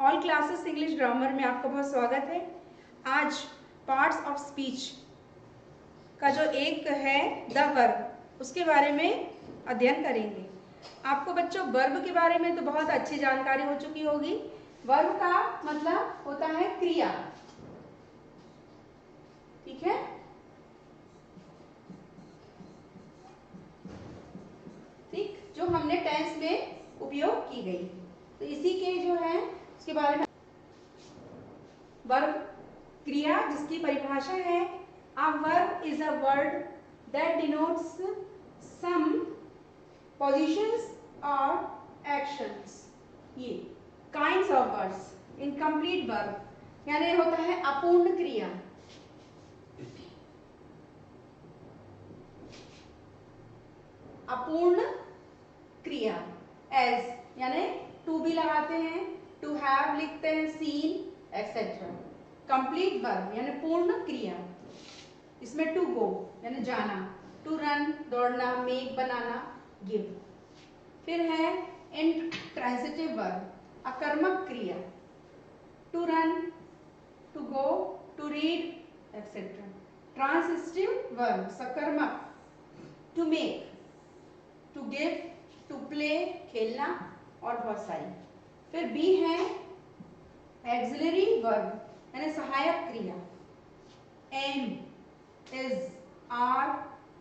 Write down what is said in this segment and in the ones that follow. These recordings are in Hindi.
ऑल क्लासेस इंग्लिश ग्रामर में आपका बहुत स्वागत है। आज पार्ट्स ऑफ स्पीच का जो एक है द वर्ब, उसके बारे में अध्ययन करेंगे। आपको बच्चों वर्ब के बारे में तो बहुत अच्छी जानकारी हो चुकी होगी। वर्ब का मतलब होता है क्रिया, ठीक है। ठीक, जो हमने टेंस में उपयोग की गई, तो इसी के जो है उसके बारे में। वर्ब क्रिया जिसकी परिभाषा है, a verb is a word that denotes some positions or actions। ये kinds of words। incomplete verb यानी होता है अपूर्ण क्रिया। अपूर्ण क्रिया as यानी to भी लगाते हैं, to have लिखते हैं, seen एक्सेट्रा। कंप्लीट वर्ब यानी पूर्ण क्रिया, इसमें टू गो यानी जाना, टू रन दौड़ना, मेक बनाना, गिव। फिर है इंट्रांसिटिव वर्ब अकर्मक क्रिया, to run, to go, to read etcetera. Transitive verb सकर्मक, to make, to give, to play खेलना और बहुत सारी। फिर बी है एक्सिलरी वर्ब यानी सहायक क्रिया, am, is, are,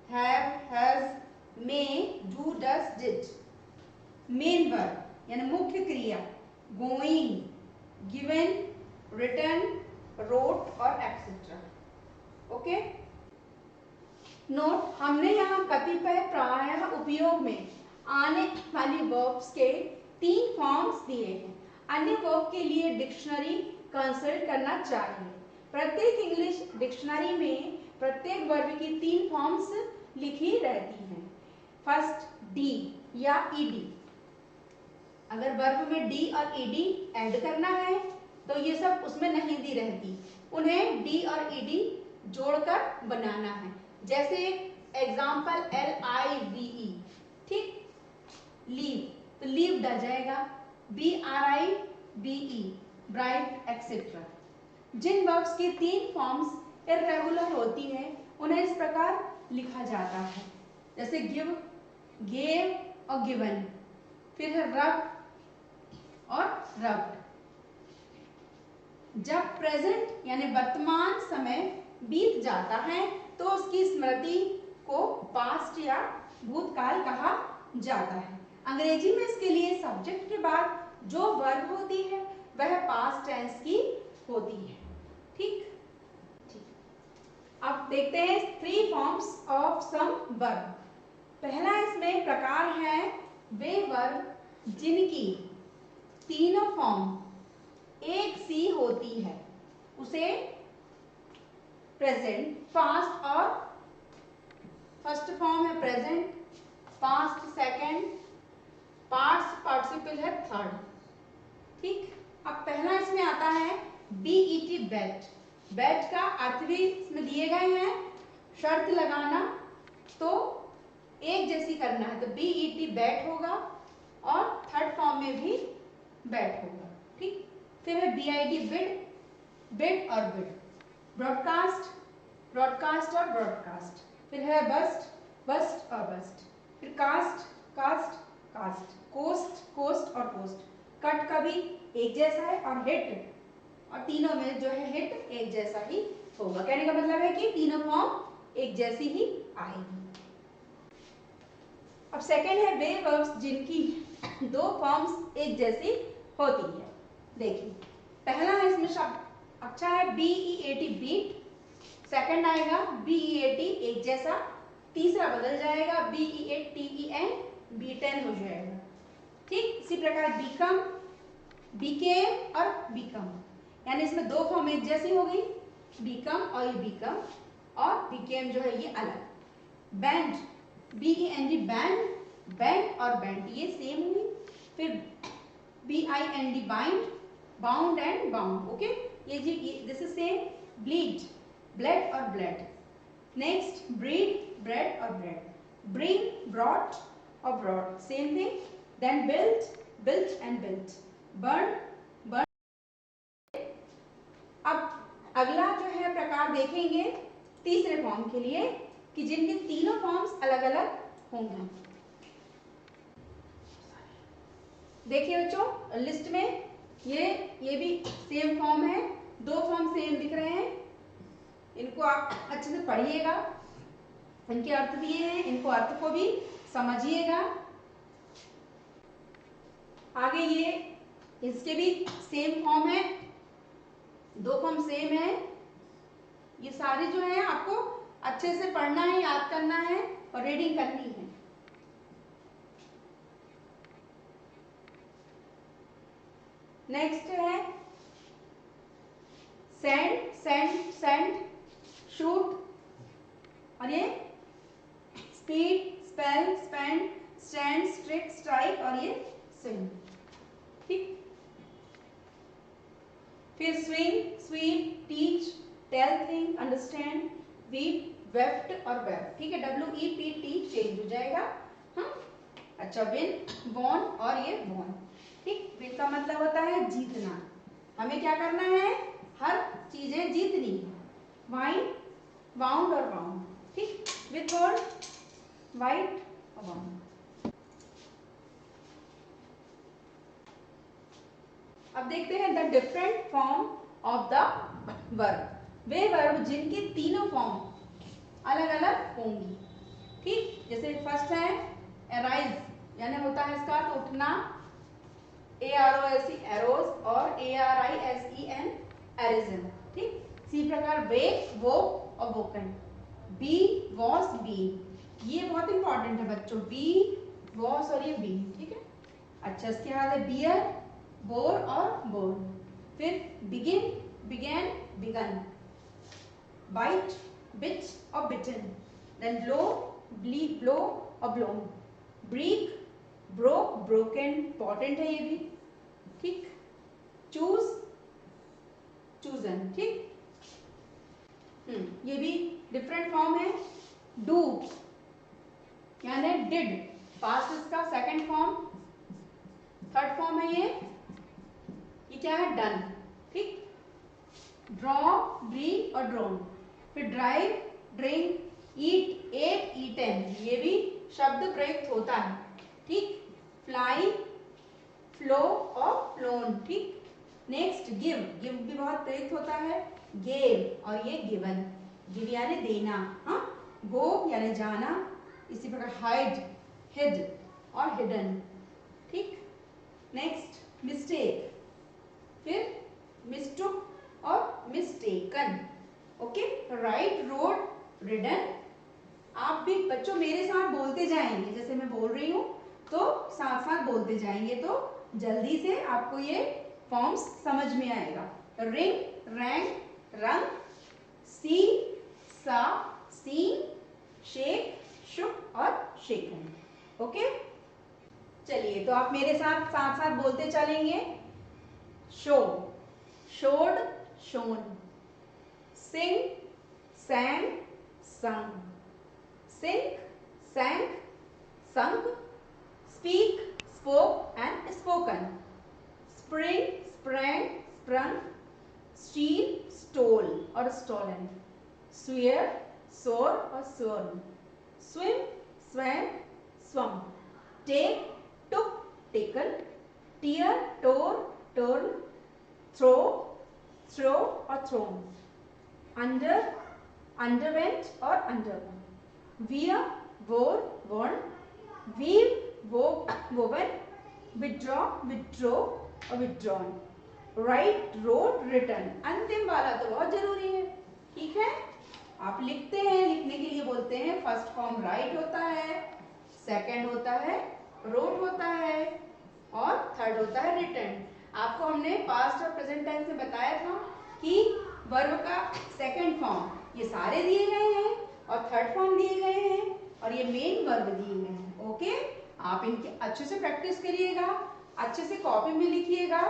have, has, may, do, does, did. Main verb यानी मुख्य क्रिया, गोइंग, गिवन, रिटन, रोट और एक्सेट्रा। ओके, नोट, हमने यहाँ कतिपय प्रायः उपयोग में आने वाली वर्ब्स के 3 फॉर्म्स दिए हैं। अन्य वर्ब के लिए डिक्शनरी कंसल्ट करना चाहिए। प्रत्येक इंग्लिश डिक्शनरी में प्रत्येक वर्ब की 3 फॉर्म्स लिखी रहती हैं। फर्स्ट डी या ईडी, अगर वर्ब में डी और ईडी ऐड करना है तो ये सब उसमें नहीं दी रहती, उन्हें डी और ईडी जोड़कर बनाना है। जैसे एग्जाम्पल LIVE, ठीक, लीव तो लीव्ड आ जाएगा, BRIBE ब्राइट एक्सेट्रा। जिन वर्ब्स की 3 फॉर्म्स इर्रेगुलर होती है उन्हें इस प्रकार लिखा जाता है, जैसे गिव, गेव और गिवन। फिर है रब और रब्ड। जब प्रेजेंट यानी वर्तमान समय बीत जाता है तो उसकी स्मृति को पास्ट या भूतकाल कहा जाता है। अंग्रेजी में इसके लिए सब्जेक्ट के बाद जो वर्ब होती है वह पास्ट टेंस की होती है, ठीक। अब देखते हैं 3 फॉर्म्स ऑफ सम वर्ब। पहला इसमें प्रकार है वे वर्ब जिनकी तीनों फॉर्म एक सी होती है, उसे प्रेजेंट, पास्ट और फर्स्ट फॉर्म है present, past second, past participle है थर्ड, ठीक। अब पहला इसमें आता है BET बेट। बेट का अर्थ भी इसमें दिए गए हैं, शर्त लगाना, तो एक जैसी करना है तो BET बेट होगा और थर्ड फॉर्म में भी बेट होगा, ठीक। फिर है BID बिड, बिड और बिड। ब्रॉडकास्ट, ब्रॉडकास्ट और ब्रॉडकास्ट। फिर है बस्ट, बस्ट और बस्ट। फिर cast, cast, cast. Cost, cost और कोस्ट। कट का भी एक जैसा है और हिट, और तीनों में जो है हिट एक जैसा ही होगा। कहने का मतलब है कि तीनों फॉर्म एक जैसी ही आएगी। अब सेकंड है वे वर्ब्स जिनकी 2 फॉर्म्स एक जैसी होती है। देखिए पहला है इसमें शब्द अच्छा है BEAT बीट, सेकंड आएगा BEAT एक जैसा, तीसरा बदल जाएगा BEATEN बीटेन हो जाएगा, ठीक। इसी प्रकार बिकम, बिकेम और बिकम, यानी इसमें 2 फॉर्म एक जैसी हो गई, बिकम और ये बिकम, और बिकेम जो है ये अलग। बैंड, BEND बैंड, बैंड और बैंड ये सेम हुई। फिर BIND bind, bound and bound, okay. ये जी this is same. Bleed, bled और ब्लड। नेक्स्ट ब्रीड, ब्रेड और ब्रेड। ब्रिंग, ब्रॉट और brought, same thing. Then built, built and built. Burn, देखेंगे तीसरे फॉर्म के लिए कि जिनके तीनों फॉर्म्स अलग अलग होंगे। देखिए बच्चों लिस्ट में ये भी सेम फॉर्म है, दो फॉर्म सेम दिख रहे हैं, इनको आप अच्छे से पढ़िएगा, इनके अर्थ भी हैं, इनको अर्थ को भी समझिएगा। आगे ये इसके भी सेम फॉर्म है, दो फॉर्म सेम है, ये सारे जो है आपको अच्छे से पढ़ना है, याद करना है और रीडिंग करनी है। नेक्स्ट है सेंड, सेंड, सेंड, शूट, और ये speed, spell, spend, stand, stick, strike और ये स्विंग। ठीक, फिर swing, sweep, teach, tell, think, understand, weep, weft और वेफ। ठीक है, WEPT चेंज हो जाएगा। हाँ, अच्छा, विन, वॉन और ये वॉन। ठीक, विन का मतलब होता है जीतना, हमें क्या करना है, हर चीजें जीतनी है। वाइन, वाउंड और वाउंड। ठीक, विथ होल्ड, वाइट और वाउंड। अब देखते हैं the different form of the verb, way verb जिनके तीनों फॉर्म अलग अलग होंगी। ठीक, जैसे फर्स्ट है अराइज, यानी होता है इसका तो उठना, AROSE एरोज और ARISEN एरिज्म। ठीक, इसी प्रकार वेक, वोक और वोकन, बी, वॉस, बीन, ये बहुत इंपॉर्टेंट है बच्चों, बी, वॉस और ये बीन। ठीक है, अच्छा, इसके बाद है बियर, बोर और बोर, फिर begin, began, begun, bite, bit और बिटन, देन ब्लो, ब्लो और blown, break, broke, broken, important है ये भी। ठीक, चूज, चूजन। ठीक, ये भी डिफरेंट फॉर्म है। डू यानी डिड, पास्ट इसका सेकंड फॉर्म, थर्ड फॉर्म है ये क्या है, डन। ठीक, ड्रॉ, ड्रीम और ड्रोन, फिर drive, drink, eat, ate, eaten, ये भी शब्द प्रयुक्त होता है। ठीक, फ्लाई, फ्लो और फ्लोन। ठीक, नेक्स्ट गिव, गिव भी बहुत प्रयुक्त होता है, गेव और ये गिवन, गिव यानी देना। हाँ, गो यानी जाना, इसी प्रकार हाइड, हिड और हिडन। ठीक, नेक्स्ट मिस्टेक, फिर मिस्टूक और mistaken. Okay, right, road, ridden. आप भी बच्चों मेरे साथ बोलते जाएंगे, जैसे मैं बोल रही हूँ तो साथ साथ बोलते जाएंगे, तो जल्दी से आपको ये फॉर्म्स समझ में आएगा। रिंग, रैंक, रंग, सी, सा, सीन, शेक, शुक और शेकन। ओके, चलिए तो आप मेरे साथ साथ साथ बोलते चलेंगे। Show, showed, shown, sing, sang, sung, sink, sank, sunk, speak, spoke and spoken, spring, sprang, sprung, steal, stole और stolen, swear, swore और sworn, swim, swam, swum, take, took, taken, tear, tore, torn, throw, throw और thrown, under, underwent और undergone, wear, wore, worn, weave, wove, woven, withdraw, withdraw और withdrawn, write, wrote, written। अंतिम वाला तो बहुत जरूरी है। ठीक है, आप लिखते हैं, लिखने के लिए बोलते हैं, फर्स्ट फॉर्म राइट होता है, सेकंड होता है रोट होता है और थर्ड होता है रिटन। आपको हमने पास्ट और प्रेजेंट टेंस में बताया था कि वर्ब का सेकंड फॉर्म ये सारे दिए गए हैं और थर्ड फॉर्म दिए गए हैं और ये मेन वर्ब दिए गए हैं। ओके, आप इनकी अच्छे से प्रैक्टिस करिएगा, अच्छे से कॉपी में लिखिएगा